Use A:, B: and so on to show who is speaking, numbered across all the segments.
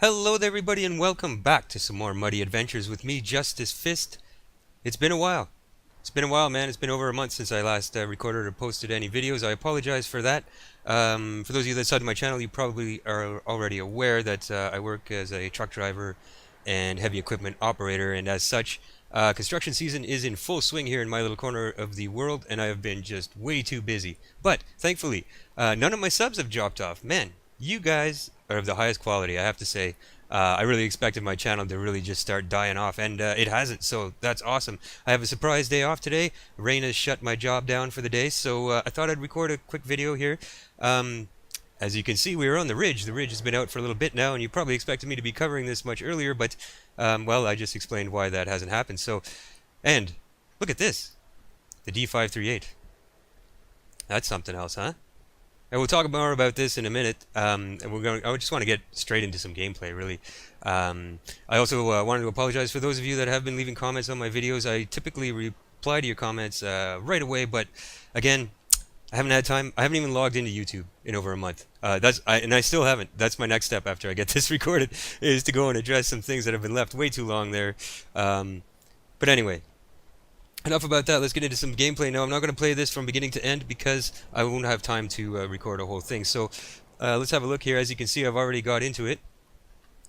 A: Hello there everybody and welcome back to some more Muddy Adventures with me, Justice Fist. It's been a while. It's been a while, man. It's been over a month since I last recorded or posted any videos. I apologize for that. For those of you that sub to my channel, you probably are already aware that I work as a truck driver and heavy equipment operator, and as such, construction season is in full swing here in my little corner of the world, and I have been just way too busy. But thankfully, none of my subs have dropped off. Man, you guys are of the highest quality, I have to say. I really expected my channel to really just start dying off, and it hasn't, so that's awesome. I have a surprise day off today. Rain has shut my job down for the day, so I thought I'd record a quick video here. As you can see, we are on the ridge. The ridge has been out for a little bit now, and you probably expected me to be covering this much earlier, but, well, I just explained why that hasn't happened. So, and look at this, the D538. That's something else, huh? And we'll talk more about this in a minute. I just want to get straight into some gameplay, really. I also wanted to apologize for those of you that have been leaving comments on my videos. I typically reply to your comments right away, but again, I haven't had time. I haven't even logged into YouTube in over a month. And I still haven't. That's my next step after I get this recorded, is to go and address some things that have been left way too long there. But anyway. Enough about that, let's get into some gameplay now. I'm not going to play this from beginning to end because I won't have time to record a whole thing. So let's have a look here. As you can see, I've already got into it.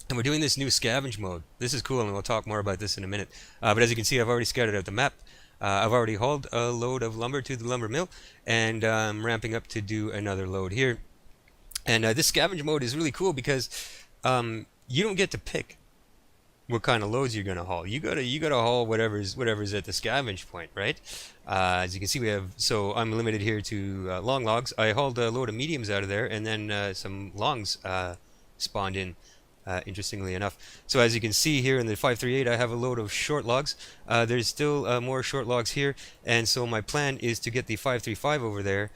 A: And we're doing this new scavenge mode. This is cool, and we'll talk more about this in a minute. But as you can see, I've already scouted out the map. I've already hauled a load of lumber to the lumber mill, and I'm ramping up to do another load here. And this scavenge mode is really cool because you don't get to pick what kind of loads you're gonna haul. You gotta haul whatever's at the scavenge point, right? As you can see, I'm limited here to long logs. I hauled a load of mediums out of there, and then some longs spawned in. Interestingly enough, so as you can see here in the 538, I have a load of short logs. There's still more short logs here, and so my plan is to get the 535 over there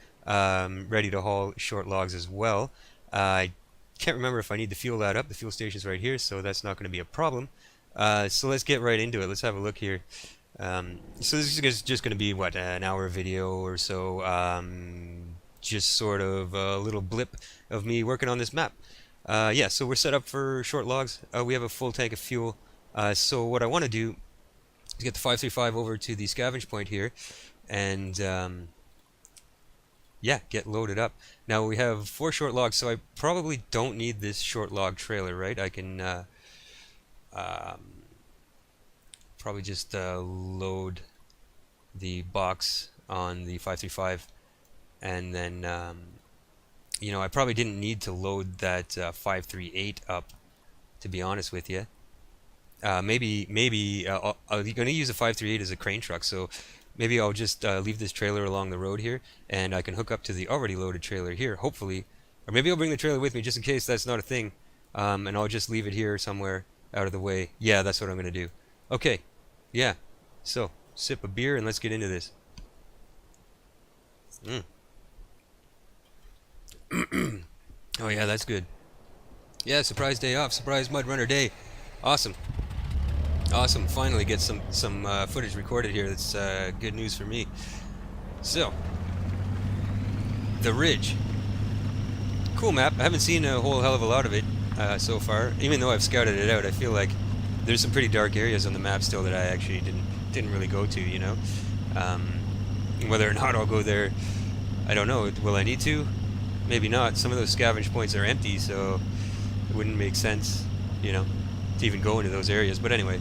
A: ready to haul short logs as well. I can't remember if I need to fuel that up. The fuel station's right here, so that's not going to be a problem. So let's get right into it. Let's have a look here. So this is just going to be, what, an hour video or so. Just sort of a little blip of me working on this map. Yeah, so we're set up for short logs. We have a full tank of fuel. So what I want to do is get the 535 over to the scavenge point here, and yeah, get loaded up. Now we have 4 short logs, so I probably don't need this short log trailer, right? I can probably just load the box on the 535, and then you know, I probably didn't need to load that 538 up, to be honest with you. Maybe I'm going to use a 538 as a crane truck, so maybe I'll just leave this trailer along the road here, and I can hook up to the already loaded trailer here, hopefully. Or maybe I'll bring the trailer with me just in case that's not a thing, and I'll just leave it here somewhere out of the way. Yeah, that's what I'm going to do. Okay, yeah. So, sip a beer and let's get into this. Oh yeah, that's good. Yeah, surprise day off, surprise MudRunner day. Awesome. Awesome, finally get some footage recorded here. That's good news for me. So, the ridge. Cool map. I haven't seen a whole hell of a lot of it so far. Even though I've scouted it out, I feel like there's some pretty dark areas on the map still that I actually didn't really go to, you know. Whether or not I'll go there, I don't know. Will I need to? Maybe not. Some of those scavenge points are empty, so it wouldn't make sense, you know, to even go into those areas. But anyway,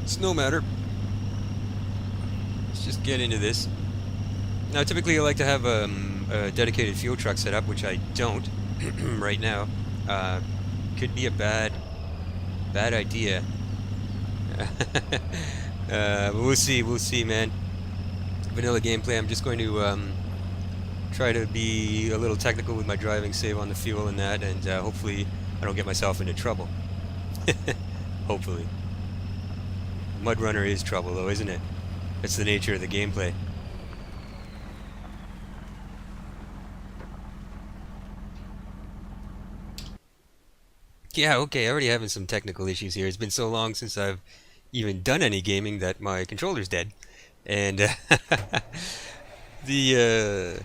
A: it's no matter. Let's just get into this. Now, typically I like to have a dedicated fuel truck set up, which I don't right now. Could be a bad idea. But we'll see, man. Vanilla gameplay. I'm just going to try to be a little technical with my driving, save on the fuel and that, and hopefully I don't get myself into trouble. Hopefully. MudRunner is trouble, though, isn't it? That's the nature of the gameplay. Yeah, okay, already having some technical issues here. It's been so long since I've even done any gaming that my controller's dead. And the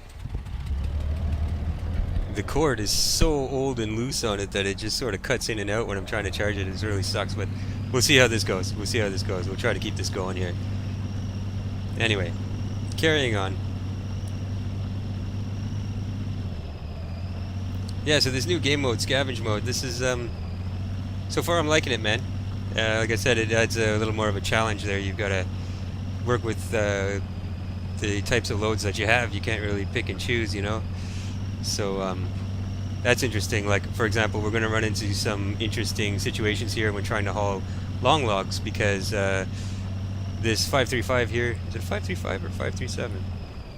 A: the cord is so old and loose on it that it just sort of cuts in and out when I'm trying to charge it. It really sucks, but we'll see how this goes. We'll see how this goes. We'll try to keep this going here. Anyway, carrying on. Yeah, so this new game mode, scavenge mode, this is, so far I'm liking it, man. Like I said, it adds a little more of a challenge there. You've got to work with the types of loads that you have. You can't really pick and choose, you know. So that's interesting. Like, for example, we're going to run into some interesting situations here when trying to haul long logs, because this 535 here, is it 535 or 537?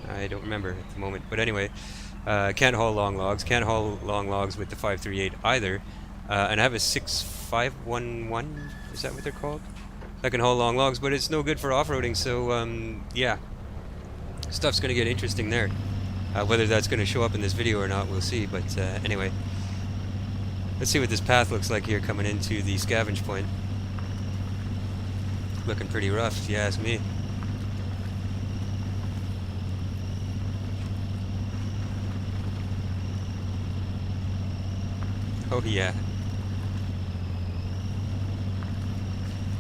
A: I don't remember at the moment. But anyway, can't haul long logs. Can't haul long logs with the 538 either. And I have a 6511, is that what they're called? I can haul long logs, but it's no good for off-roading, so yeah. Stuff's going to get interesting there. Whether that's going to show up in this video or not, we'll see. But anyway, let's see what this path looks like here coming into the scavenge point. Looking pretty rough, if you ask me. Oh yeah.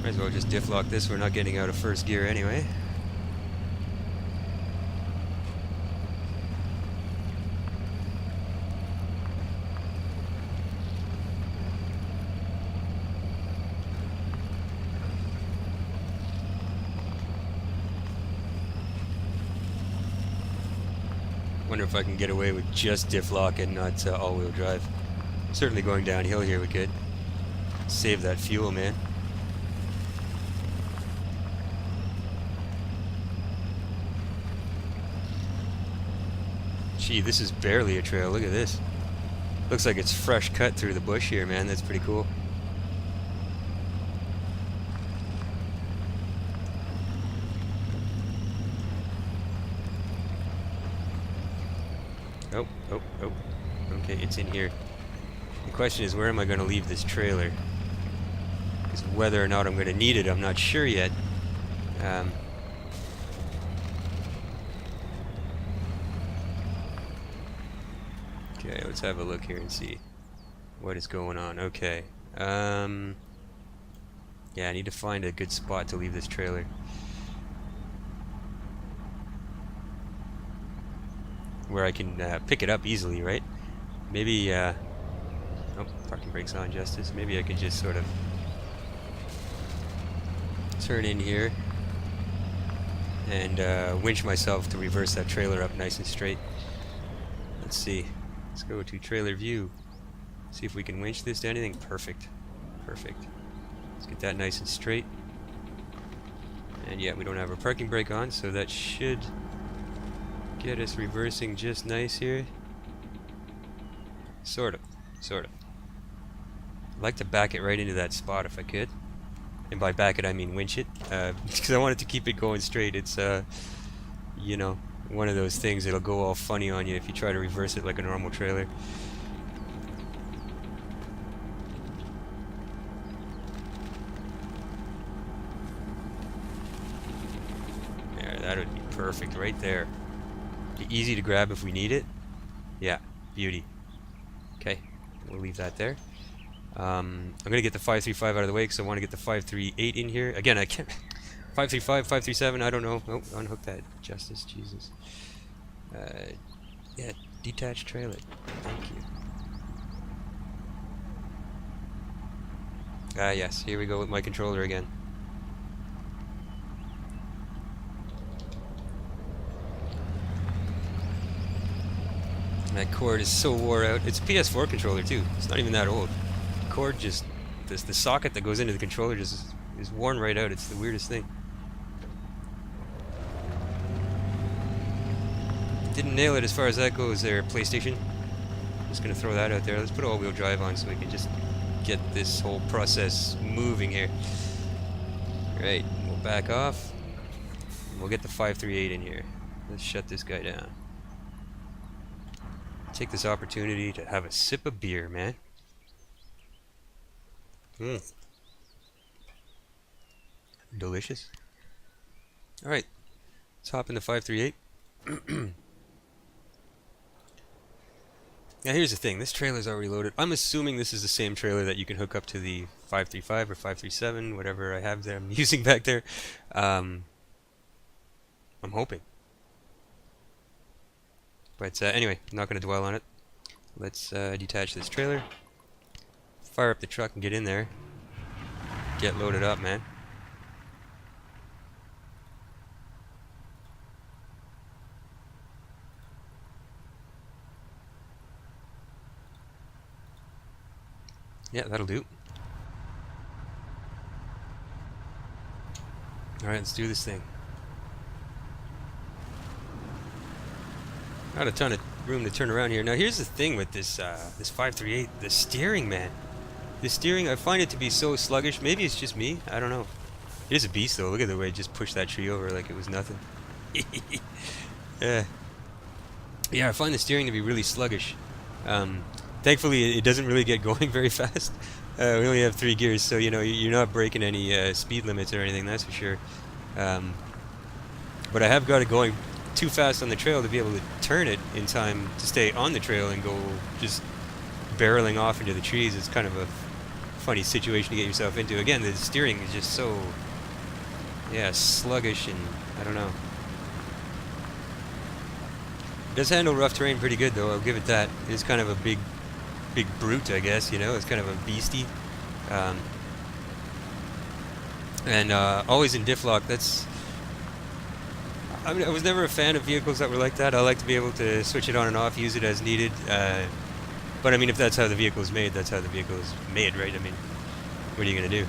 A: Might as well just diff lock this. We're not getting out of first gear anyway. Wonder if I can get away with just diff lock and not all-wheel drive. Certainly going downhill here we could. Save that fuel, man. Gee, this is barely a trail. Look at this. Looks like it's fresh cut through the bush here, man. That's pretty cool. Oh. Okay, it's in here. The question is, where am I going to leave this trailer? Because whether or not I'm going to need it, I'm not sure yet. Okay, let's have a look here and see what is going on. Okay. Yeah, I need to find a good spot to leave this trailer. Where I can pick it up easily, right? Maybe, oh, parking brake's on, Justice. Maybe I could just sort of turn in here and winch myself to reverse that trailer up nice and straight. Let's see. Let's go to trailer view. See if we can winch this to anything. Perfect. Perfect. Let's get that nice and straight. And yeah, we don't have our parking brake on, so that should get us reversing just nice here. Sort of. I'd like to back it right into that spot if I could. And by back it, I mean winch it. Because I wanted to keep it going straight. It's, you know, one of those things that'll go all funny on you if you try to reverse it like a normal trailer. There, that would be perfect right there. Be easy to grab if we need it. Yeah, beauty. Okay, we'll leave that there. I'm gonna get the 535 out of the way because I want to get the 538 in here. Again, I can't. 535, 537, I don't know. Oh, unhook that, Justice, Jesus. Yeah, detached trailer. Thank you. Ah, yes, here we go with my controller again. That cord is so wore out. It's a PS4 controller too. It's not even that old. The cord just, the socket that goes into the controller just is worn right out. It's the weirdest thing. Didn't nail it as far as that goes there, PlayStation. Just gonna throw that out there. Let's put all-wheel drive on so we can just get this whole process moving here. Right, we'll back off. And we'll get the 538 in here. Let's shut this guy down. Take this opportunity to have a sip of beer, man. Delicious. Alright, let's hop in the 538. Now here's the thing, this trailer's already loaded. I'm assuming this is the same trailer that you can hook up to the 535 or 537, whatever I have there I'm using back there. Um, I'm hoping. But anyway, I'm not going to dwell on it. Let's detach this trailer, fire up the truck and get in there. Get loaded up, man. Yeah, that'll do. Alright, let's do this thing. Not a ton of room to turn around here. Now here's the thing with this this 538, the steering, man. The steering, I find it to be so sluggish. Maybe it's just me, I don't know. It is a beast though, look at the way it just pushed that tree over like it was nothing. Yeah, I find the steering to be really sluggish. Thankfully, it doesn't really get going very fast. We only have 3 gears, so you know you're not breaking any speed limits or anything. That's for sure. But I have got it going too fast on the trail to be able to turn it in time to stay on the trail and go just barreling off into the trees. It's kind of a funny situation to get yourself into. Again, the steering is just so, yeah, sluggish, and I don't know. It does handle rough terrain pretty good though, I'll give it that. It is kind of a big brute, I guess, you know, it's kind of a beastie. And always in diff lock, that's... I mean, I was never a fan of vehicles that were like that. I like to be able to switch it on and off, use it as needed. But I mean, if that's how the vehicle is made, that's how the vehicle is made, right? I mean, what are you going to do?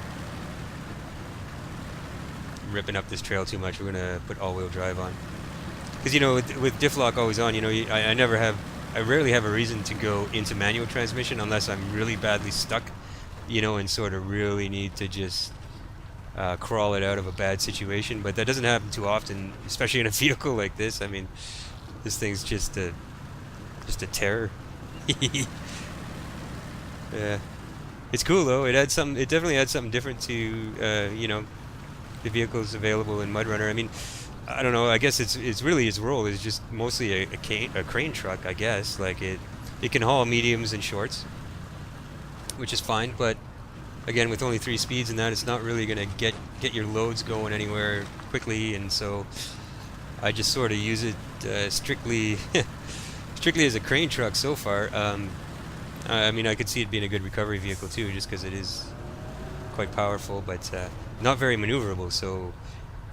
A: I'm ripping up this trail too much. We're going to put all-wheel drive on. Because, you know, with diff lock always on, you know, I rarely have a reason to go into manual transmission unless I'm really badly stuck, you know, and sort of really need to just crawl it out of a bad situation. But that doesn't happen too often, especially in a vehicle like this. I mean, this thing's just a terror. Yeah, it's cool though. It definitely adds something different to you know, the vehicles available in MudRunner. I mean, I don't know. I guess it's really its role is just mostly a crane truck. I guess like it can haul mediums and shorts, which is fine. But again, with only 3 speeds and that, it's not really gonna get your loads going anywhere quickly. And so I just sort of use it strictly strictly as a crane truck so far. I mean, I could see it being a good recovery vehicle too, just because it is quite powerful, but not very maneuverable. So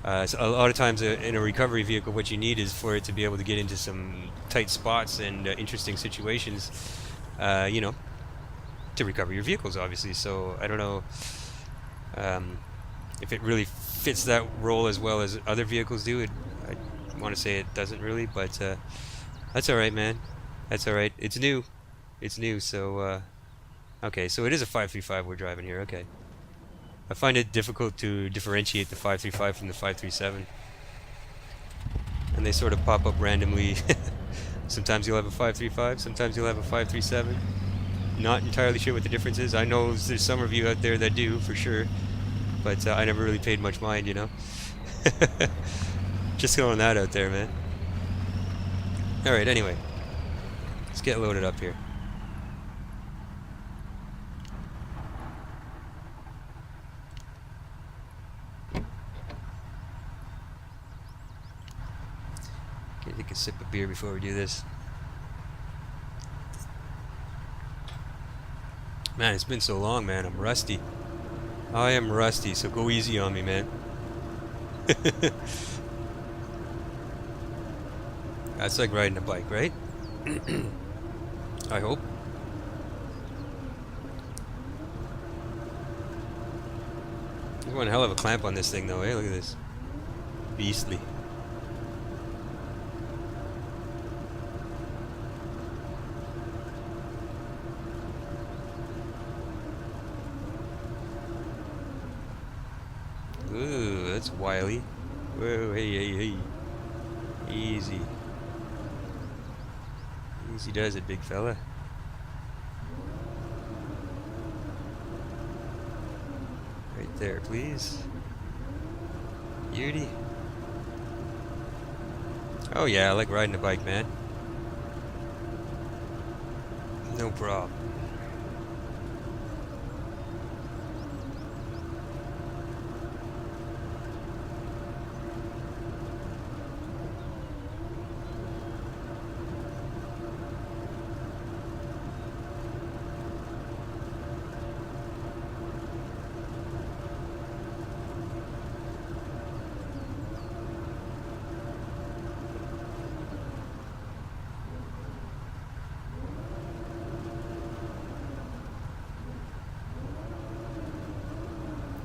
A: a lot of times in a recovery vehicle, what you need is for it to be able to get into some tight spots and interesting situations, you know, to recover your vehicles, obviously. So I don't know if it really fits that role as well as other vehicles do. I want to say it doesn't really, but that's all right, man. That's all right. It's new. It's new, so okay, so it is a 535 we're driving here. Okay. I find it difficult to differentiate the 535 from the 537. And they sort of pop up randomly. Sometimes you'll have a 535, sometimes you'll have a 537. Not entirely sure what the difference is. I know there's some of you out there that do, for sure. But I never really paid much mind, you know. Just throwing that out there, man. Alright, anyway. Let's get loaded up here. Take a sip of beer before we do this. Man, it's been so long, man. I'm rusty. I am rusty, so go easy on me, man. That's like riding a bike, right? I hope. There's one hell of a clamp on this thing, though, eh? Look at this. Beastly. Ooh, that's wily. Whoa, hey. Easy. Easy does it, big fella. Right there, please. Beauty. Oh yeah, I like riding a bike, man. No problem.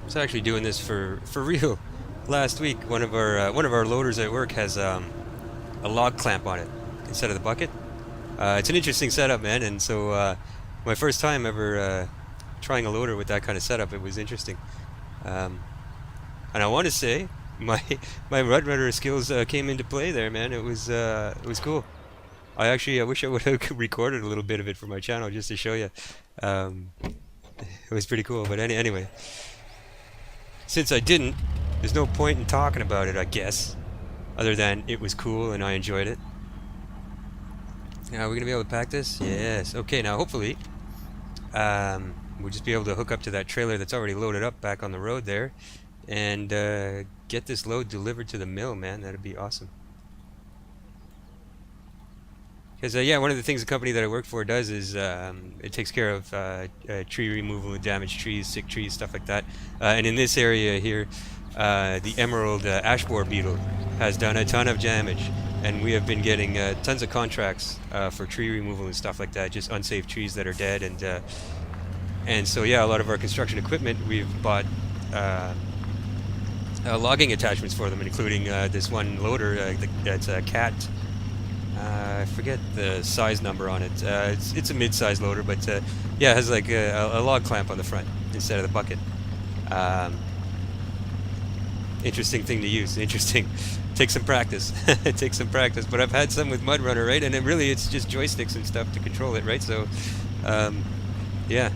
A: I was actually doing this for real. Last week, one of our loaders at work has a log clamp on it instead of the bucket. It's an interesting setup, man, and so my first time ever trying a loader with that kind of setup, it was interesting. Um, and I want to say my my MudRunner skills came into play there, man. It was cool. I wish I would have recorded a little bit of it for my channel just to show you. It was pretty cool, but anyway, since I didn't, there's no point in talking about it, I guess, other than it was cool and I enjoyed it. Now, are we gonna be able to pack this? Yes. Okay, now hopefully we'll just be able to hook up to that trailer that's already loaded up back on the road there and get this load delivered to the mill, man. That'd be awesome. Because yeah, one of the things the company that I work for does is it takes care of tree removal of damaged trees, sick trees, stuff like that. And in this area here, the emerald ash borer beetle has done a ton of damage, and we have been getting tons of contracts for tree removal and stuff like that, just unsafe trees that are dead. And so yeah, a lot of our construction equipment, we've bought logging attachments for them, including this one loader that's a cat. I forget the size number on it. It's a mid-size loader, but yeah, it has like a log clamp on the front instead of the bucket. Interesting thing to use. Interesting. Takes some practice. It takes some practice. But I've had some with MudRunner, right? And it's just joysticks and stuff to control it, right? So, yeah,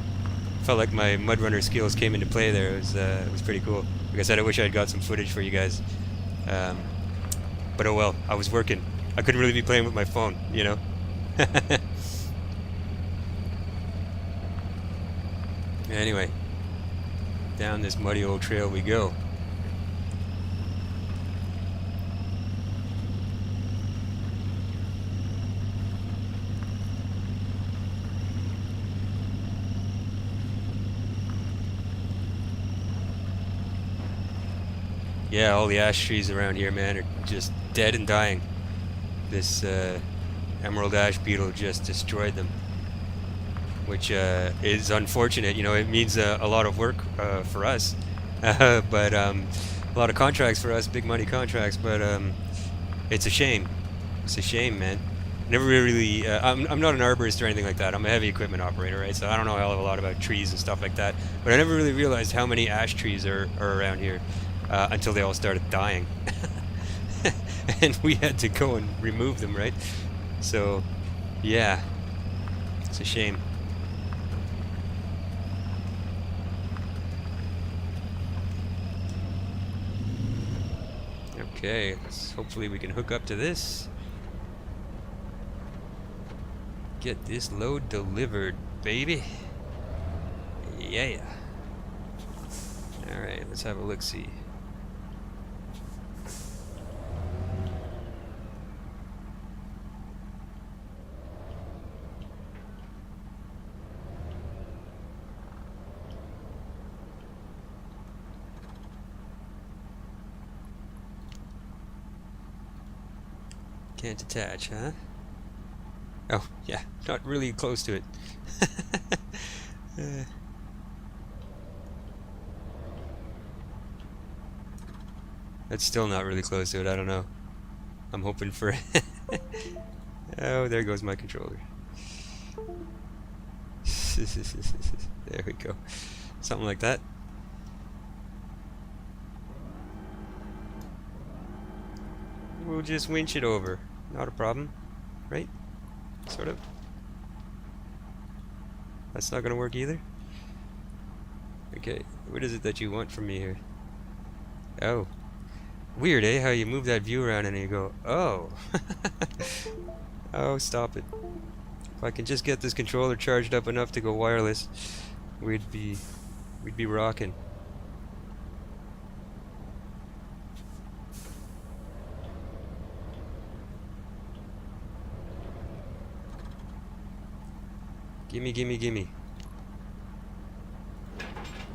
A: felt like my MudRunner skills came into play there. It was pretty cool. Like I said, I wish I had got some footage for you guys. But oh well, I was working. I couldn't really be playing with my phone, you know? Anyway, down this muddy old trail we go. Yeah, all the ash trees around here, man, are just dead and dying. This emerald ash beetle just destroyed them, which is unfortunate. You know, it means a lot of work for us, but a lot of contracts for us, big money contracts. But it's a shame. It's a shame, man. Never really. I'm not an arborist or anything like that. I'm a heavy equipment operator, right? So I don't know a hell of a lot about trees and stuff like that. But I never really realized how many ash trees are around here until they all started dying. And we had to go and remove them, right? So, yeah, it's a shame. Okay, hopefully we can hook up to this. Get this load delivered, baby. Yeah. Alright, let's have a look-see. Can't attach, huh? Oh, yeah, not really close to it. That's still not really close to it, I don't know. I'm hoping for... Oh, there goes my controller. There we go. Something like that. We'll just winch it over. Not a problem, right? Sort of. That's not gonna work either. Okay, what is it that you want from me here? Oh, weird, eh? How you move that view around and you go, oh. Oh, stop it. I can just get this controller charged up enough to go wireless, we'd be rocking. Gimme, gimme, gimme.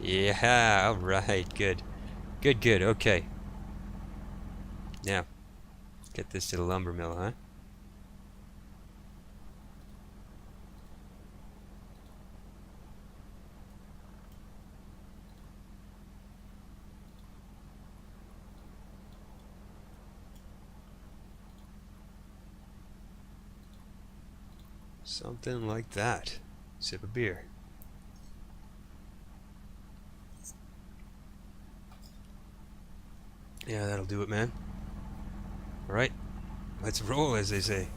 A: Yeah, alright, good. Good, good, okay. Now, get this to the lumber mill, huh? Something like that. Sip of beer. Yeah, that'll do it, man. Alright, let's roll, as they say.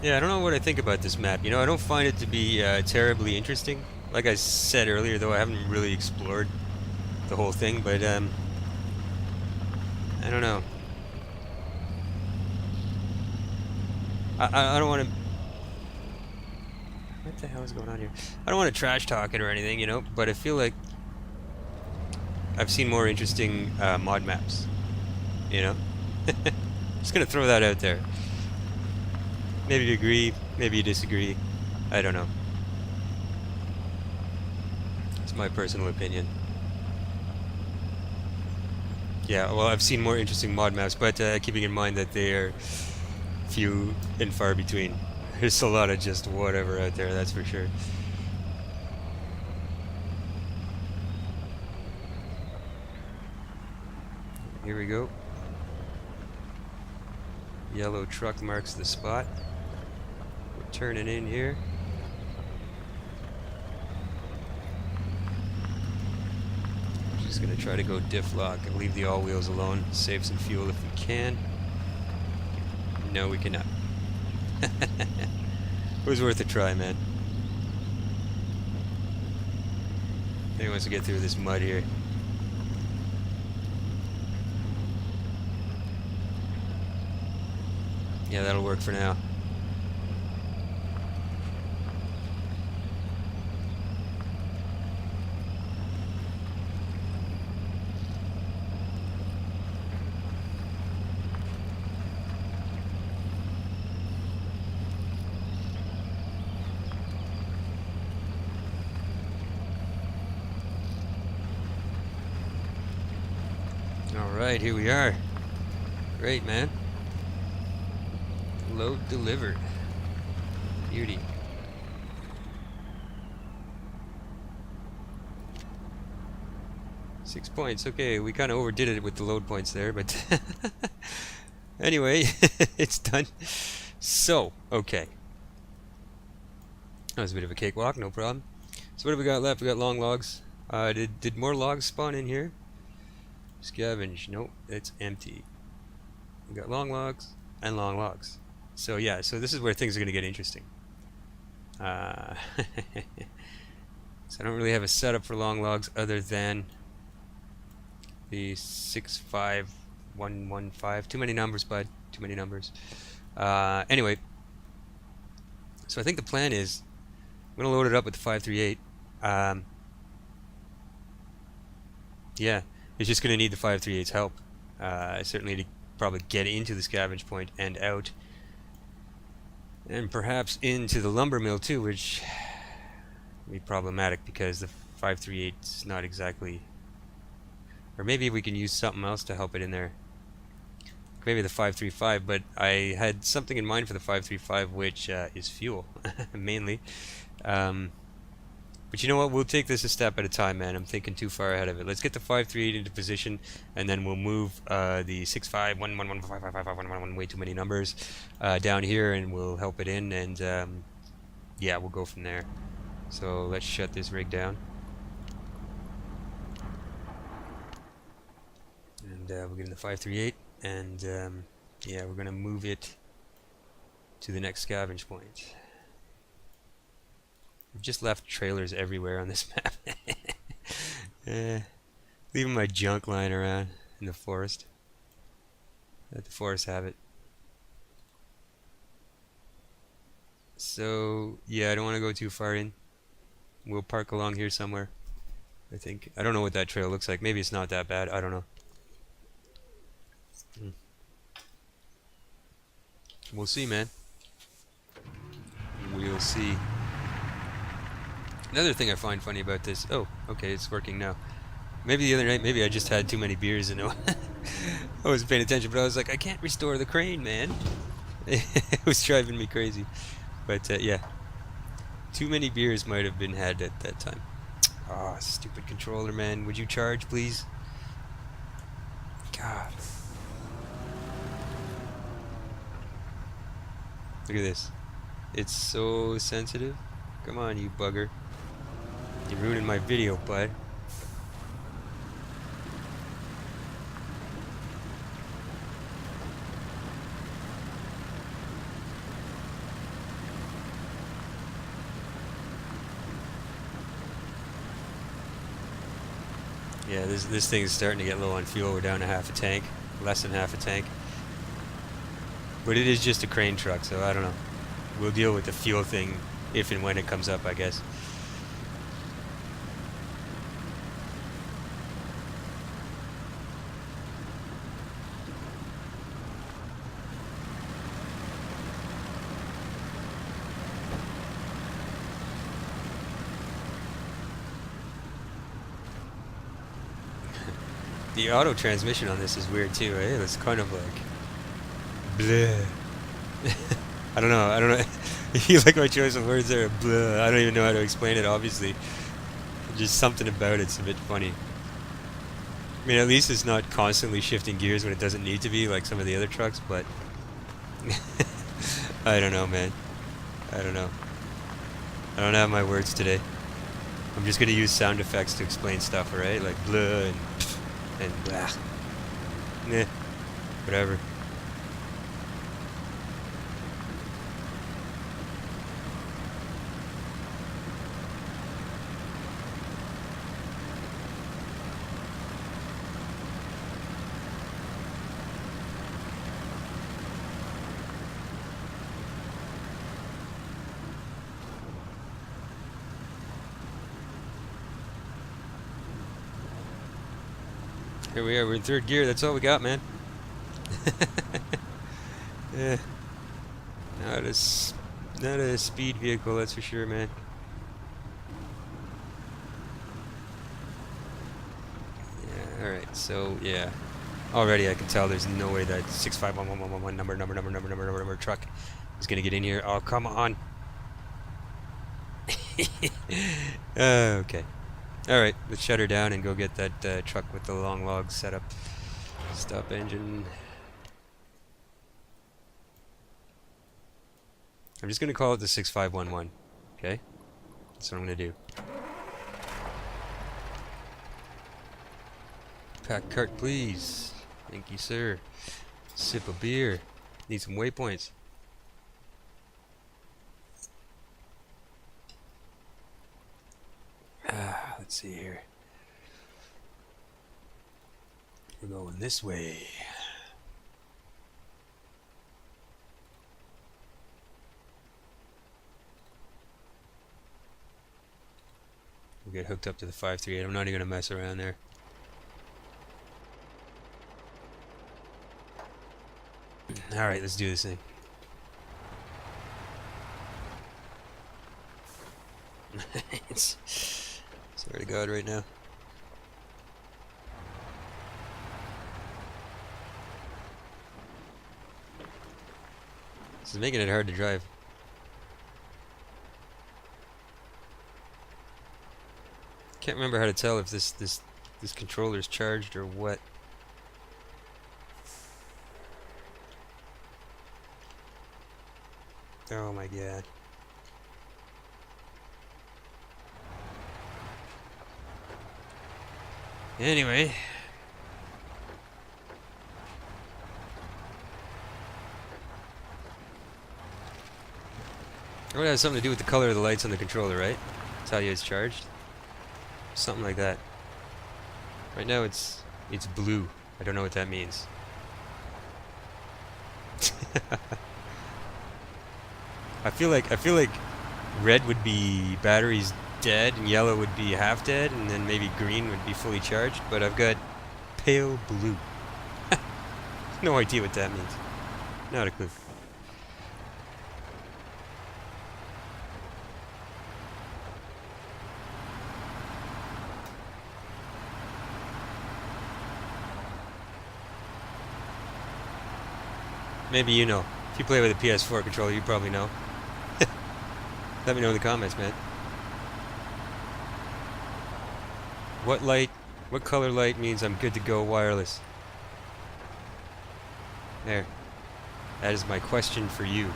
A: Yeah, I don't know what I think about this map. You know, I don't find it to be terribly interesting. Like I said earlier, though, I haven't really explored the whole thing, but I don't know. I don't want to... What the hell is going on here? I don't want to trash talk it or anything, you know, but I feel like I've seen more interesting mod maps, you know? Just gonna throw that out there. Maybe you agree, maybe you disagree. I don't know. It's my personal opinion. Yeah, well, I've seen more interesting mod maps, but keeping in mind that they are few and far between. There's a lot of just whatever out there, that's for sure. Here we go. Yellow truck marks the spot. We're turning in here. Just gonna try to go diff lock and leave the all wheels alone. Save some fuel if we can. No, we cannot. It was worth a try, man. I think he wants to get through this mud here. Yeah, that'll work for now. Alright, here we are. Great, man. Load delivered. Beauty. Six points. Okay, we kind of overdid it with the load points there, but anyway, it's done. So, okay. That was a bit of a cakewalk, no problem. So what have we got left? We got long logs. Did more logs spawn in here? Scavenge. Nope, it's empty. We got long logs and long logs. So yeah, so this is where things are going to get interesting. So I don't really have a setup for long logs other than the 65115. Too many numbers, bud. Too many numbers. Anyway, so I think the plan is I'm going to load it up with the 538. Yeah, it's just going to need the 538's help. I certainly need to probably get into the scavenge point and out. And perhaps into the lumber mill too, which will be problematic because the 538 is not exactly... Or maybe we can use something else to help it in there. maybe the 535, but I had something in mind for the 535, which is fuel, mainly. Um, but you know what? We'll take this a step at a time, man. I'm thinking too far ahead of it. Let's get the 538 into position, and then we'll move the 6511155511, way too many numbers, down here, and we'll help it in, and yeah, we'll go from there. So let's shut this rig down. And we'll get in the 538, and yeah, we're gonna move it to the next scavenge point. I've just left trailers everywhere on this map. Leaving my junk lying around in the forest. Let the forest have it. So yeah, I don't want to go too far in. We'll park along here somewhere, I think. I don't know what that trail looks like. Maybe it's not that bad. I don't know. We'll see, man. We'll see. Another thing I find funny about this... Oh, okay, it's working now. Maybe the other night, maybe I just had too many beers and I wasn't paying attention, but I was like, I can't restore the crane, man. It was driving me crazy. But, yeah. Too many beers might have been had at that time. Ah, oh, stupid controller, man. Would you charge, please? God. Look at this. It's so sensitive. Come on, you bugger. You're ruining my video, bud. Yeah, this thing is starting to get low on fuel. We're down to half a tank. Less than half a tank. But it is just a crane truck, so I don't know. We'll deal with the fuel thing if and when it comes up, I guess. The auto transmission on this is weird too, eh? It's kind of like bleh. I don't know. You like my choice of words there? Bleh. I don't even know how to explain it, obviously. Just something about it's a bit funny. I mean, at least it's not constantly shifting gears when it doesn't need to be, like some of the other trucks, but... I don't know, man. I don't know. I don't have my words today. I'm just gonna use sound effects to explain stuff, alright? Like bleh and blah. Nah. Whatever. Here we are, we're in third gear, that's all we got, man. Yeah. Not a speed vehicle, that's for sure, man. Yeah, alright, so, yeah. Already I can tell there's no way that 651111 number truck is gonna get in here. Oh, come on. Okay. Alright, let's shut her down and go get that truck with the long logs set up. Stop engine. I'm just going to call it the 6511. Okay? That's what I'm going to do. Pack cart, please. Thank you, sir. Sip of beer. Need some waypoints. Let's see here. We're going this way. We'll get hooked up to the 538. I'm not even going to mess around there. Alright, let's do this thing. Swear to God right now. It's making it hard to drive. Can't remember how to tell if this controller's charged or what. Oh my god. Anyway. It would have something to do with the color of the lights on the controller, right? Tell you it's charged. Something like that. Right now it's blue. I don't know what that means. I feel like red would be batteries dead and yellow would be half dead and then maybe green would be fully charged, but I've got pale blue. No idea what that means. Not a clue. Maybe you know. If you play with a PS4 controller, you probably know. Let me know in the comments, man. What color light means I'm good to go wireless? There. That is my question for you.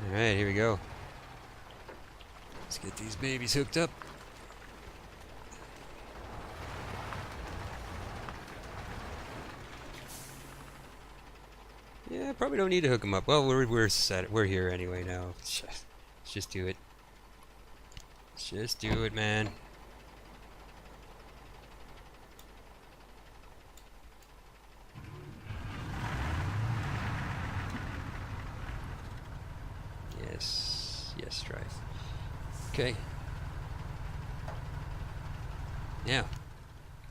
A: Alright, here we go. Let's get these babies hooked up. Yeah, probably don't need to hook them up. Well, we're set. We're here anyway now. Let's just do it. Let's just do it, man. Yes, drive. Okay. Yeah.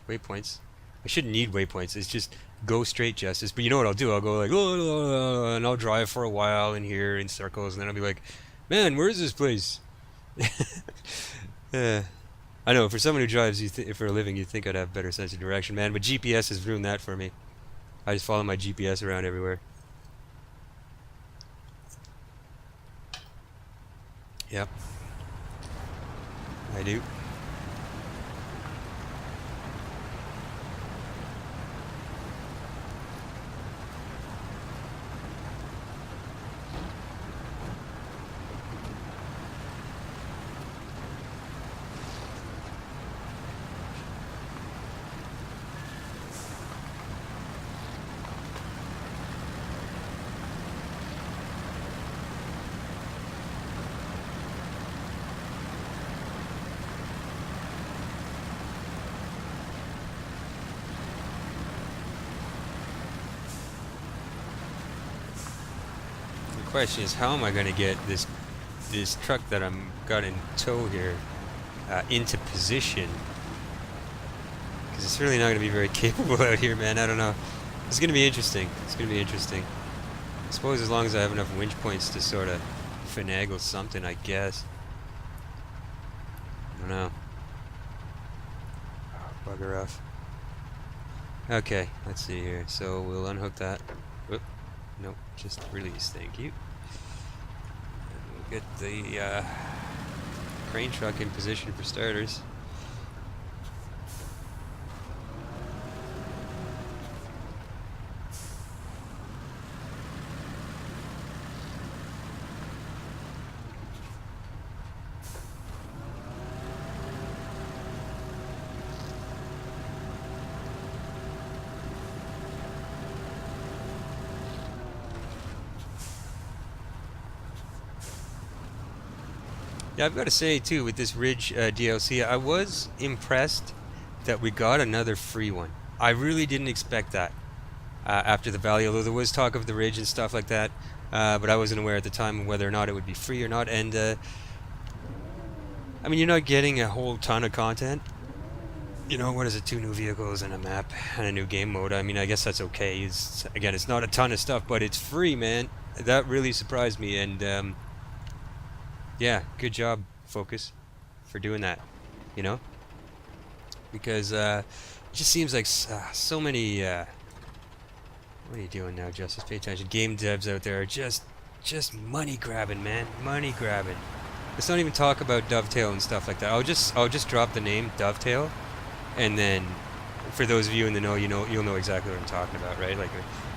A: Waypoints. I shouldn't need waypoints. It's just go straight, Justice. But you know what I'll do? I'll go like, oh, and I'll drive for a while in here in circles, and then I'll be like, man, where is this place? I know, for someone who drives for a living, you'd think I'd have a better sense of direction, man. But GPS has ruined that for me. I just follow my GPS around everywhere. Yep. I do. The question is, how am I going to get this truck that I'm got in tow here into position? Because it's really not going to be very capable out here, man. I don't know. It's going to be interesting. It's going to be interesting. I suppose as long as I have enough winch points to sort of finagle something, I guess. I don't know. Oh, bugger off. Okay, let's see here. So we'll unhook that. Whoop. Nope, just release, thank you. And we'll get the crane truck in position for starters. Yeah, I've got to say too, with this Ridge DLC, I was impressed that we got another free one. I really didn't expect that after the Valley, although there was talk of the Ridge and stuff like that, but I wasn't aware at the time whether or not it would be free or not. And I mean, you're not getting a whole ton of content. You know, what is it? 2 new vehicles and a map and a new game mode. I mean, I guess that's okay. Again, it's not a ton of stuff, but it's free, man. That really surprised me, and Yeah, good job, Focus, for doing that. You know, because it just seems like so many. What are you doing now, Justice? Pay attention. Game devs out there are just money grabbing, man. Money grabbing. Let's not even talk about Dovetail and stuff like that. I'll just drop the name Dovetail, and then for those of you in the know, you'll know exactly what I'm talking about, right? Like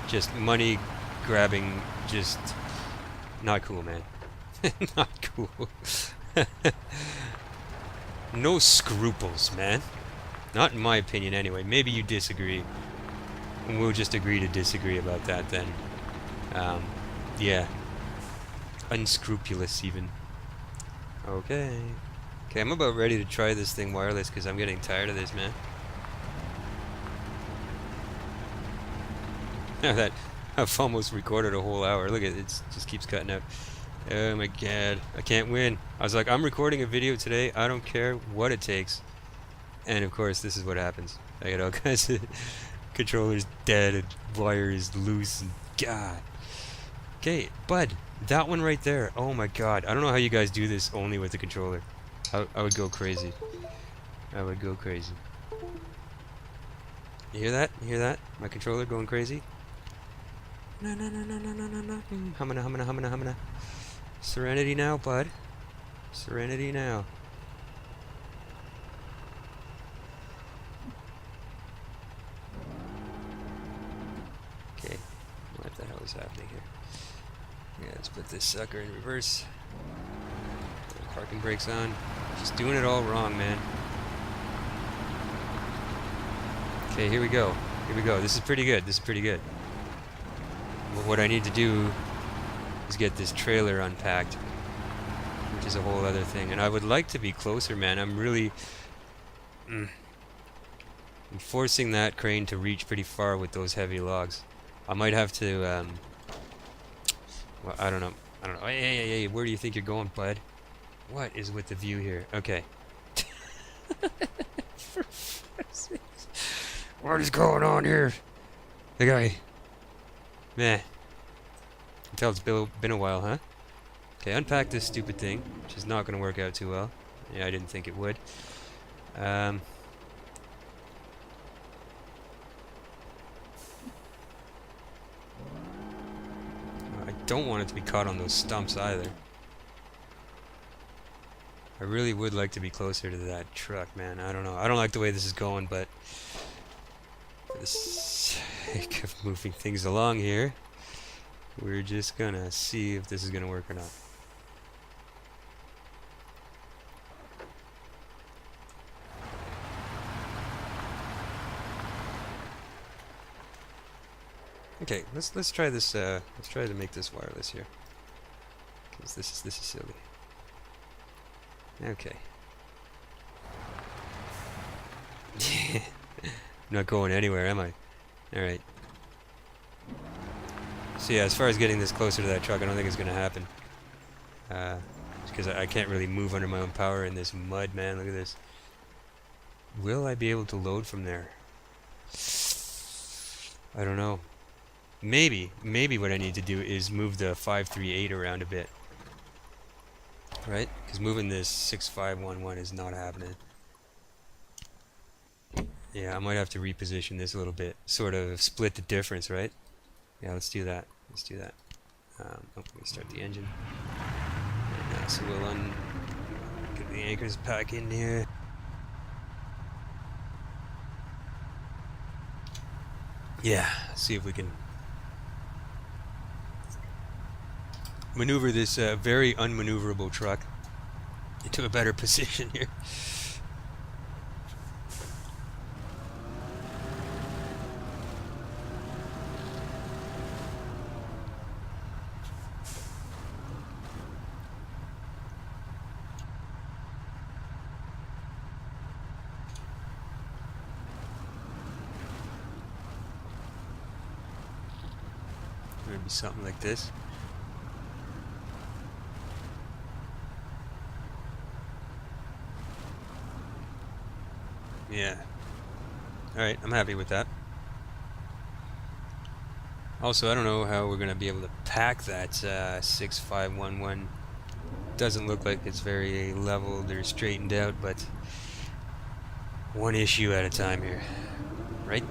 A: just money grabbing, just not cool, man. Not cool. No scruples, man. Not in my opinion, anyway. Maybe you disagree. And we'll just agree to disagree about that then. Yeah. Unscrupulous, even. Okay. Okay, I'm about ready to try this thing wireless because I'm getting tired of this, man. I've almost recorded a whole hour. Look at it, it just keeps cutting out. Oh my god, I can't win. I was like, I'm recording a video today. I don't care what it takes. And of course, this is what happens. I get all kinds of controllers dead and wires loose and god. Okay, Bud, that one right there. Oh my god. I don't know how you guys do this only with the controller. I would go crazy. I would go crazy. You hear that? You hear that? My controller going crazy? No, no, no, no, no, no, no, no. Humana, humana, humana, humana. Serenity now, Bud. Serenity now. Okay. What the hell is happening here? Yeah, let's put this sucker in reverse. Parking brakes on. Just doing it all wrong, man. Okay, here we go. Here we go. This is pretty good. This is pretty good. But what I need to do is get this trailer unpacked, which is a whole other thing. And I would like to be closer, man. I'm really... I'm forcing that crane to reach pretty far with those heavy logs. I might have to... well, I don't know. I don't know. Hey, where do you think you're going, Bud? What is with the view here? Okay. For fuck's sake. What is going on here? The guy... Meh. I can tell it's been a while, huh? Okay, unpack this stupid thing, which is not going to work out too well. Yeah, I didn't think it would. I don't want it to be caught on those stumps either. I really would like to be closer to that truck, man. I don't know. I don't like the way this is going, but for the sake of moving things along here, we're just gonna see if this is gonna work or not. Okay, let's try this. Let's try to make this wireless here, because this is silly. Okay. Not going anywhere, am I? Alright. So yeah, as far as getting this closer to that truck, I don't think it's gonna happen. Because I can't really move under my own power in this mud, man. Look at this. Will I be able to load from there? I don't know. Maybe what I need to do is move the 538 around a bit. Right? Because moving this 6511 is not happening. Yeah, I might have to reposition this a little bit. Sort of split the difference, right? Yeah, let's do that. Let's do that. Let me start the engine. And, so we'll get the anchors back in here. Yeah, see if we can maneuver this very unmaneuverable truck into a better position here. Maybe something like this. Yeah. Alright, I'm happy with that. Also, I don't know how we're going to be able to pack that 6511 doesn't look like it's very leveled or straightened out, but one issue at a time here, right?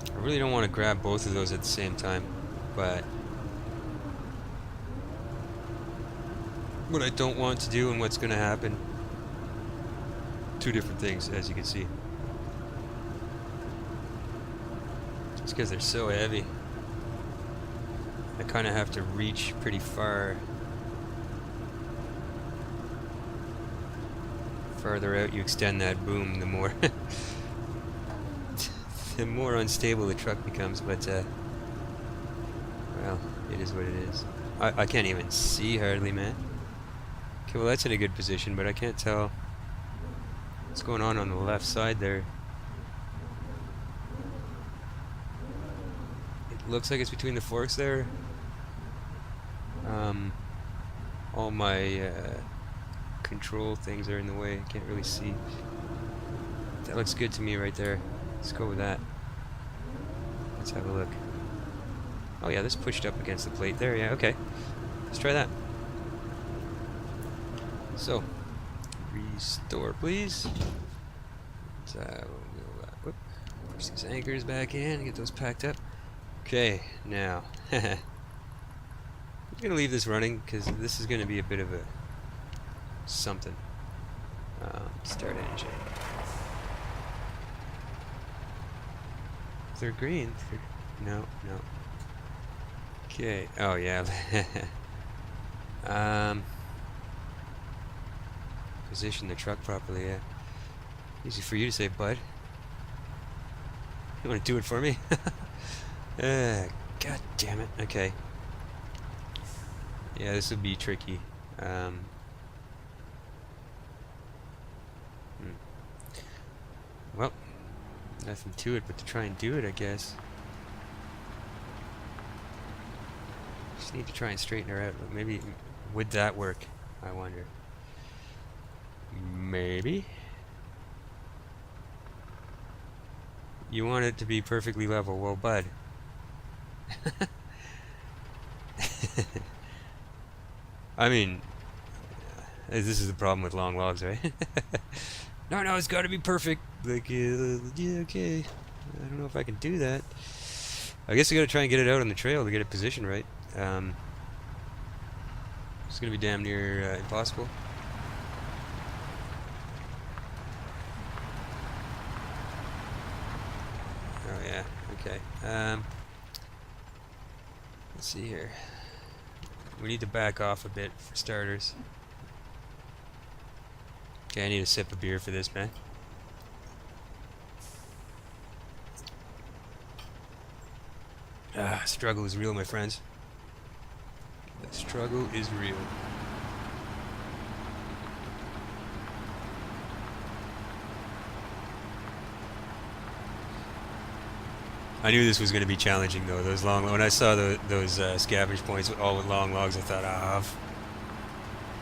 A: I really don't want to grab both of those at the same time, but what I don't want to do and what's going to happen, two different things, as you can see. Just because they're so heavy, I kind of have to reach pretty far. Farther out you extend that boom, the more the more unstable the truck becomes, but well, it is what it is. I can't even see hardly, man. Okay, well that's in a good position, but I can't tell what's going on the left side there. It looks like it's between the forks there. All my control things are in the way. I can't really see. That looks good to me right there. Let's go with that. Let's have a look. Oh yeah, this pushed up against the plate there. Yeah, okay. Let's try that. So, restore please. Whoop. Push these anchors back in, get those packed up. Okay, now. I'm gonna leave this running because this is gonna be a bit of a something. Start engine. They're green. No, no. Okay. Oh yeah. Position the truck properly. Yeah. Easy for you to say, bud. You want to do it for me? God damn it. Okay. Yeah, this would be tricky. Well, nothing to it but to try and do it, I guess. Just need to try and straighten her out. Maybe, would that work? I wonder. Maybe. You want it to be perfectly level. Well, bud. I mean, this is the problem with long logs, right? No, it's got to be perfect. Like, yeah, okay. I don't know if I can do that. I guess I got to try and get it out on the trail to get it positioned right. It's gonna be damn near impossible. Oh yeah. Okay. Let's see here. We need to back off a bit for starters. Okay, I need a sip of beer for this, man. Struggle is real, my friends. The struggle is real. I knew this was going to be challenging, though. Those long, when I saw those scavenge points all with long logs, I thought, ah,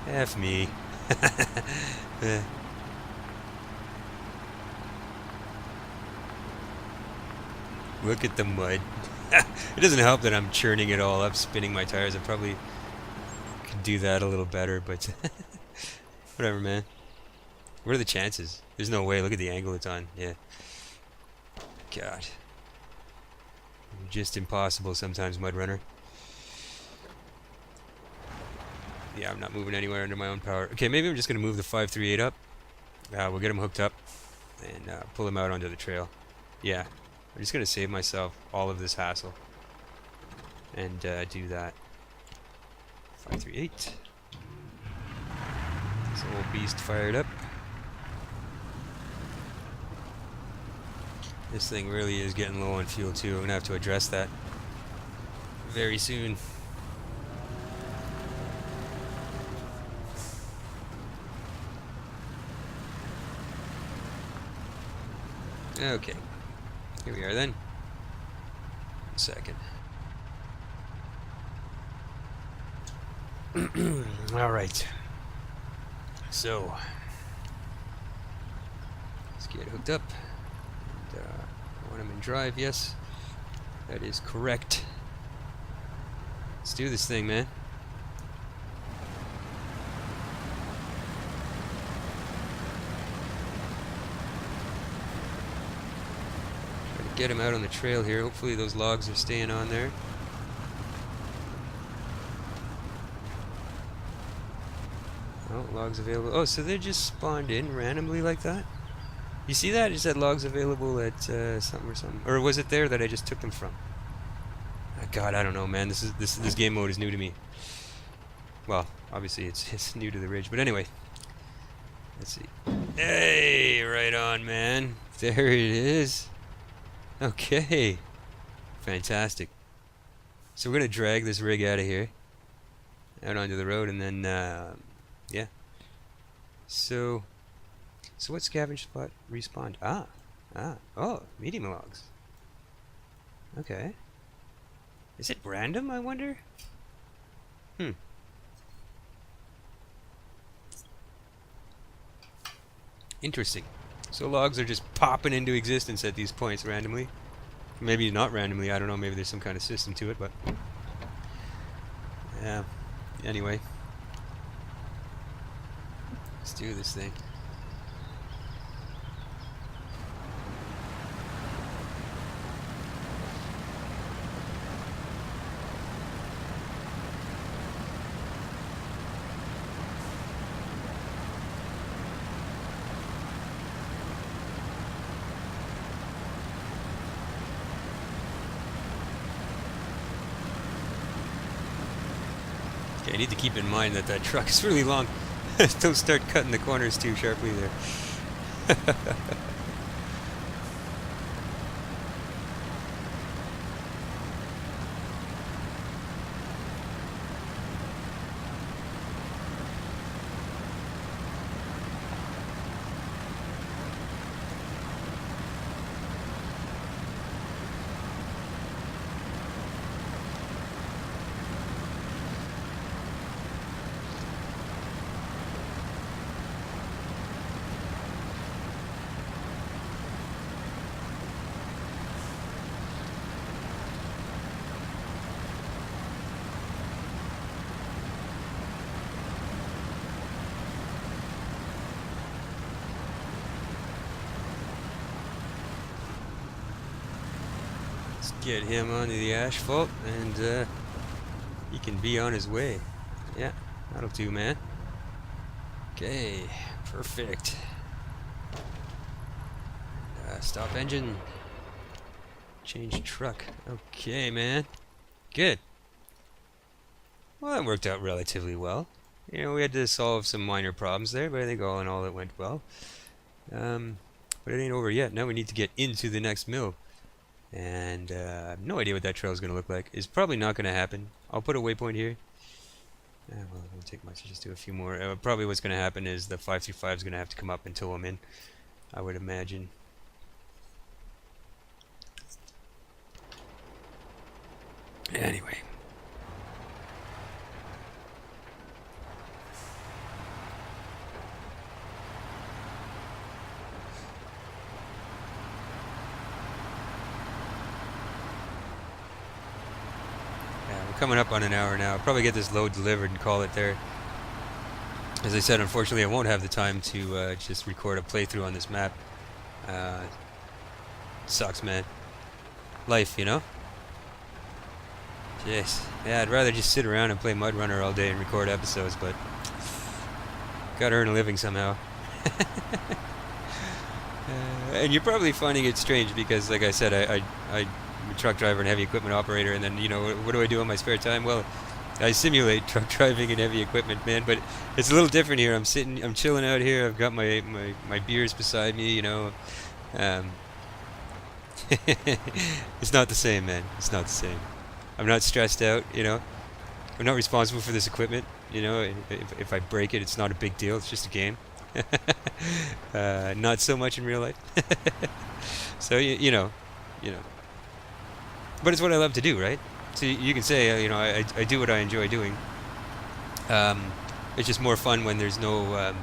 A: F me. Look at the mud. It doesn't help that I'm churning it all up, spinning my tires. I probably could do that a little better, but whatever, man. What are the chances? There's no way. Look at the angle it's on. Yeah. God. Just impossible sometimes, MudRunner. Yeah, I'm not moving anywhere under my own power. Okay, maybe I'm just going to move the 538 up. We'll get him hooked up and pull him out onto the trail. Yeah. I'm just going to save myself all of this hassle and do that. 538. This old beast fired up. This thing really is getting low on fuel too. I'm going to have to address that very soon. Okay. Here we are then. 1 second. Alright. So, let's get hooked up. And, I want them in drive, yes. That is correct. Let's do this thing, man. Try to get him out on the trail here. Hopefully those logs are staying on there. Oh, logs available. Oh, so they just spawned in randomly like that? You see that? It said logs available at something or something. Or was it there that I just took them from? God, I don't know, man. This game mode is new to me. Well, obviously it's new to the Ridge, but anyway. Let's see. Hey, right on, man. There it is. Okay. Fantastic. So we're gonna drag this rig out of here, out onto the road, and then yeah. So what scavenge spot respawned? Oh, medium logs. Okay. Is it random, I wonder? Interesting. So logs are just popping into existence at these points randomly. Maybe not randomly, I don't know, maybe there's some kind of system to it, but yeah. Anyway. Let's do this thing. Okay, I need to keep in mind that that truck is really long. Don't start cutting the corners too sharply there. Get him onto the asphalt, and he can be on his way. Yeah, that'll do, man. Okay, perfect. Stop engine. Change truck. Okay, man. Good. Well, that worked out relatively well. You know, we had to solve some minor problems there, but I think all in all it went well. But it ain't over yet. Now we need to get into the next mill. And I have no idea what that trail is going to look like. It's probably not going to happen. I'll put a waypoint here. Well, it won't take much to just do a few more. Probably what's going to happen is the 535 is going to have to come up until I'm in, I would imagine. Anyway. Coming up on an hour now. I'll probably get this load delivered and call it there. As I said, unfortunately I won't have the time to just record a playthrough on this map. Sucks, man. Life, you know? Jeez. Yeah, I'd rather just sit around and play MudRunner all day and record episodes, but gotta earn a living somehow. And you're probably finding it strange because, like I said, I'm a truck driver and heavy equipment operator, and then, you know, what do I do in my spare time? Well, I simulate truck driving and heavy equipment, man, but it's a little different here. I'm chilling out here. I've got my beers beside me, you know. It's not the same, man. It's not the same. I'm not stressed out, you know. I'm not responsible for this equipment, you know. If I break it, it's not a big deal. It's just a game. Not so much in real life. So you know. But it's what I love to do, right? So you can say, you know, I do what I enjoy doing. It's just more fun when there's no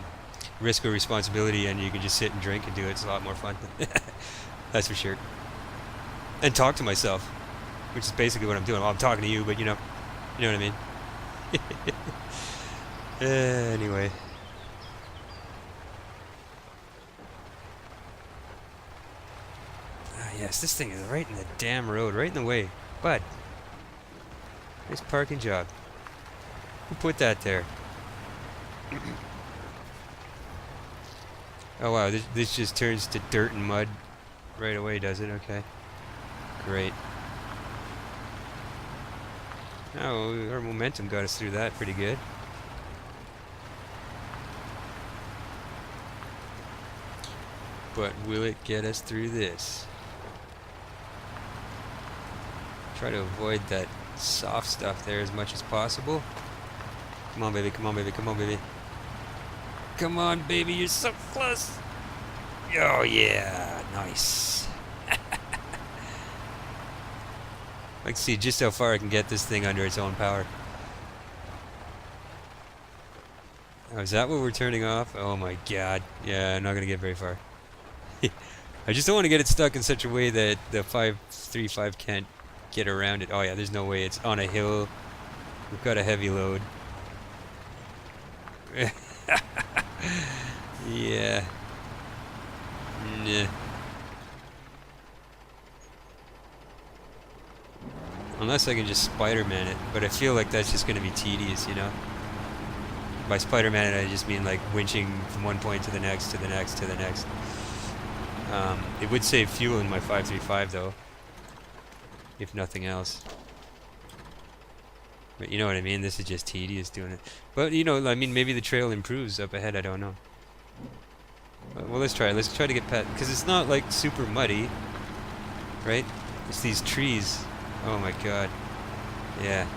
A: risk or responsibility, and you can just sit and drink and do it. It's a lot more fun. That's for sure. And talk to myself, which is basically what I'm doing. Well, I'm talking to you, but you know what I mean. Anyway. Ah, yes, this thing is right in the damn road, right in the way. But nice parking job. Who put that there? Oh wow, this just turns to dirt and mud right away, does it? Okay. Great. Oh, our momentum got us through that pretty good. But will it get us through this? Try to avoid that soft stuff there as much as possible. Come on, baby, come on, baby, come on, baby. Come on, baby, you're so close. Oh, yeah, nice. Let's see just how far I can get this thing under its own power. Oh, is that what we're turning off? Oh my god. Yeah, I'm not going to get very far. I just don't want to get it stuck in such a way that the 535 can't get around it. Oh yeah, there's no way. It's on a hill. We've got a heavy load. Yeah. Nah. Unless I can just Spider-Man it, but I feel like that's just going to be tedious, you know? By Spider-Man it, I just mean like winching from one point to the next, to the next, to the next. It would save fuel in my 535 though, if nothing else. But you know what I mean, this is just tedious doing it. But you know, I mean, maybe the trail improves up ahead, I don't know. Well, let's try to get past, because it's not like super muddy, right? It's these trees. Oh my god. Yeah.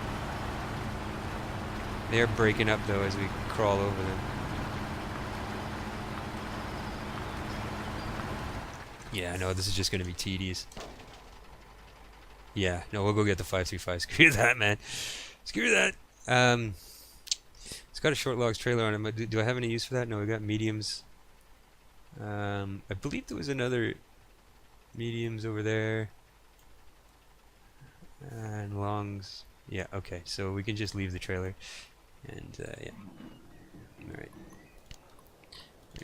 A: They're breaking up though as we crawl over them. Yeah, no, this is just gonna be tedious. Yeah, no, we'll go get the 535. Screw that, man. Screw that. It's got a short logs trailer on it. Do I have any use for that? No, we got mediums. I believe there was another mediums over there. And longs. Yeah, okay. So we can just leave the trailer. And, yeah. Alright.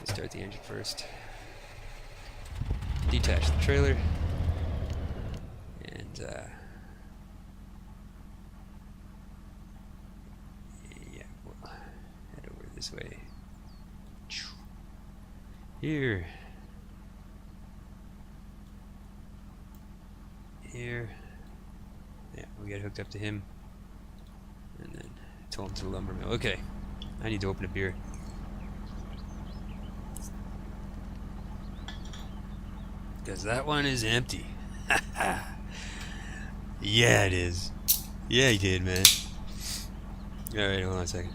A: Start the engine first. Detach the trailer. And, yeah, we'll head over this way. Here. Here. Yeah, we get hooked up to him. And then tow him to the lumber mill. Okay. I need to open a beer. Because that one is empty. Yeah, it is. Yeah, he did, man. Alright, hold on a second.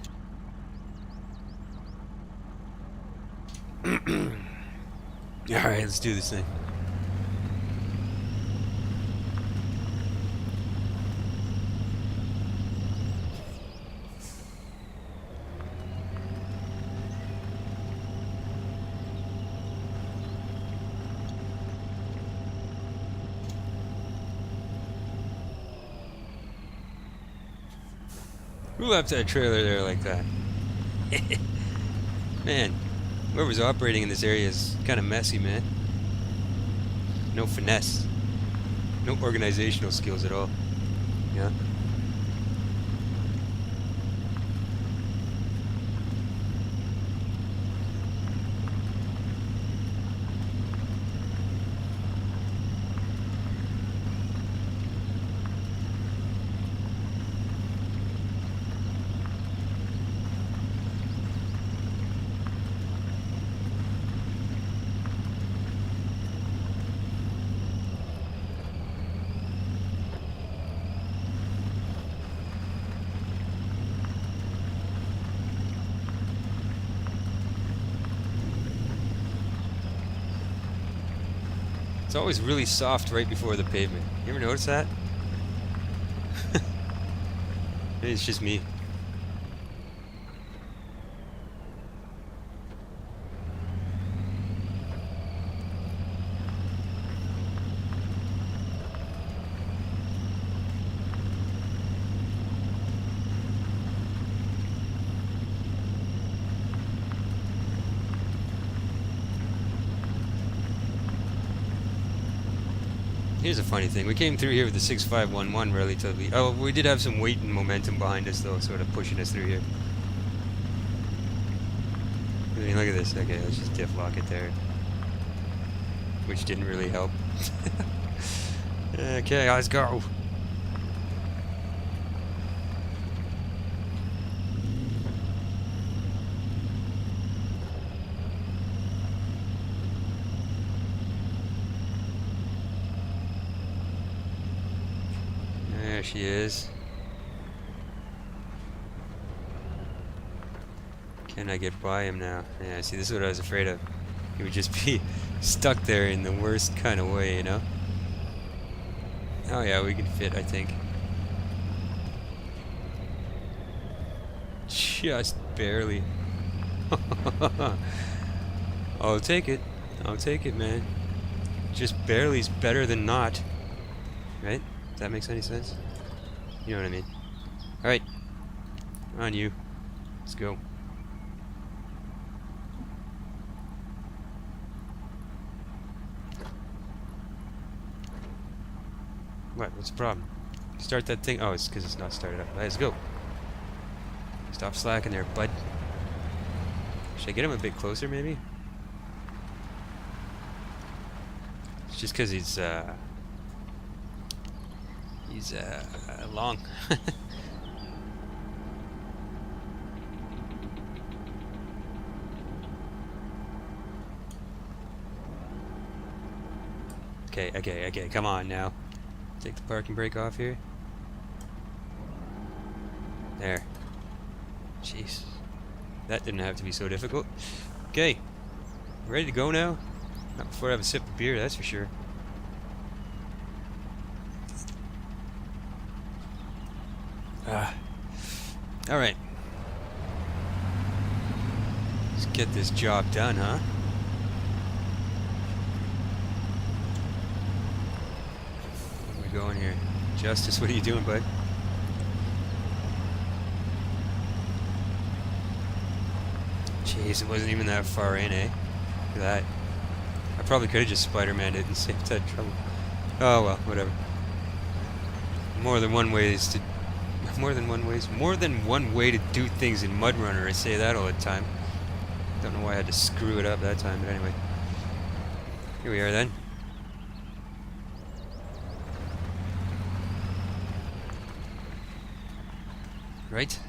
A: Alright, let's do this thing. Who left that trailer there like that? Man, whoever's operating in this area is kind of messy, man. No finesse. No organizational skills at all. Yeah. It's always really soft right before the pavement. You ever notice that? Maybe it's just me. Here's a funny thing. We came through here with the 6511 relatively. Oh, we did have some weight and momentum behind us, though, sort of pushing us through here. I mean, look at this. Okay, let's just diff lock it there. Which didn't really help. Okay, let's go. There she is. Can I get by him now? Yeah, see, this is what I was afraid of. He would just be stuck there in the worst kind of way, you know? Oh yeah, we can fit, I think. Just barely. I'll take it. I'll take it, man. Just barely's better than not. Right? If that makes any sense? You know what I mean. Alright. On you. Let's go. What? What's the problem? Start that thing. Oh, it's because it's not started up. Let's go. Stop slacking there, bud. Should I get him a bit closer, maybe? It's just because he's long. Okay, come on now. Take the parking brake off here. There. Jeez. That didn't have to be so difficult. Okay. Ready to go now? Not before I have a sip of beer, that's for sure. Alright. Let's get this job done, huh? Where are we going here? Justice, what are you doing, bud? Jeez, it wasn't even that far in, eh? Look at that. I probably could have just Spider-Man'd it and saved that trouble. Oh well, whatever. More than one way to do things in MudRunner. I say that all the time. Don't know why I had to screw it up that time, but anyway. Here we are then. Right?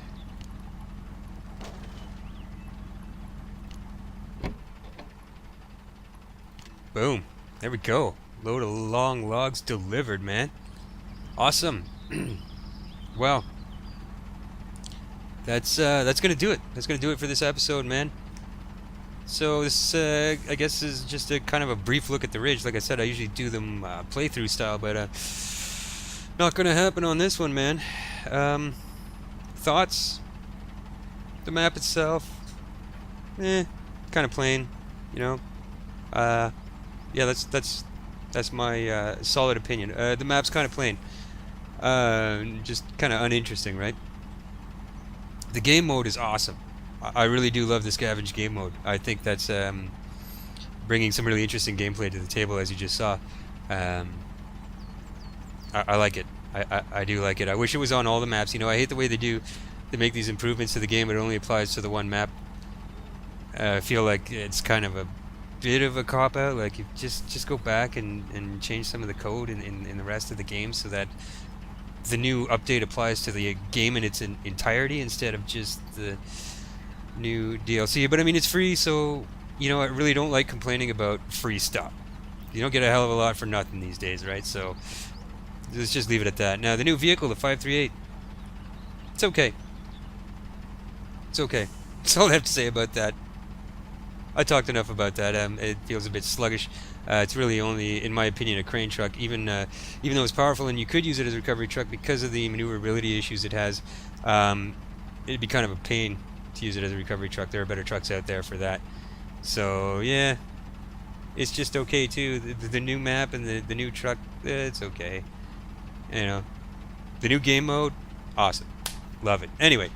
A: Boom. There we go. Load of long logs delivered, man. Awesome. Well, that's gonna do it. That's gonna do it for this episode, man. So this, I guess, is just a kind of a brief look at the ridge. Like I said, I usually do them playthrough style, but not gonna happen on this one, man. Thoughts? The map itself, kind of plain, you know. Yeah, that's my solid opinion. The map's kind of plain. Just kind of uninteresting, right? The game mode is awesome. I really do love the scavenge game mode. I think that's bringing some really interesting gameplay to the table, as you just saw. I like it. I do like it. I wish it was on all the maps. You know, I hate the way they make these improvements to the game. It only applies to the one map. I feel like it's kind of a bit of a cop-out. Like, you just go back and change some of the code in the rest of the game so that the new update applies to the game in its entirety instead of just the new DLC. But I mean, it's free, so, you know, I really don't like complaining about free stuff. You don't get a hell of a lot for nothing these days, right? So let's just leave it at that. Now, the new vehicle, the 538, it's okay. It's okay. That's all I have to say about that. I talked enough about that. It feels a bit sluggish. It's really only, in my opinion, a crane truck. Even though it's powerful and you could use it as a recovery truck, because of the maneuverability issues it has, it'd be kind of a pain to use it as a recovery truck. There are better trucks out there for that. So yeah, it's just okay too. The new map and the new truck, it's okay. You know, the new game mode, awesome, love it. Anyway,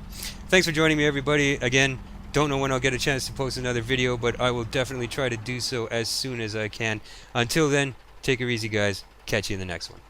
A: thanks for joining me, everybody. Again, don't know when I'll get a chance to post another video, but I will definitely try to do so as soon as I can. Until then, take it easy, guys. catch you in the next one.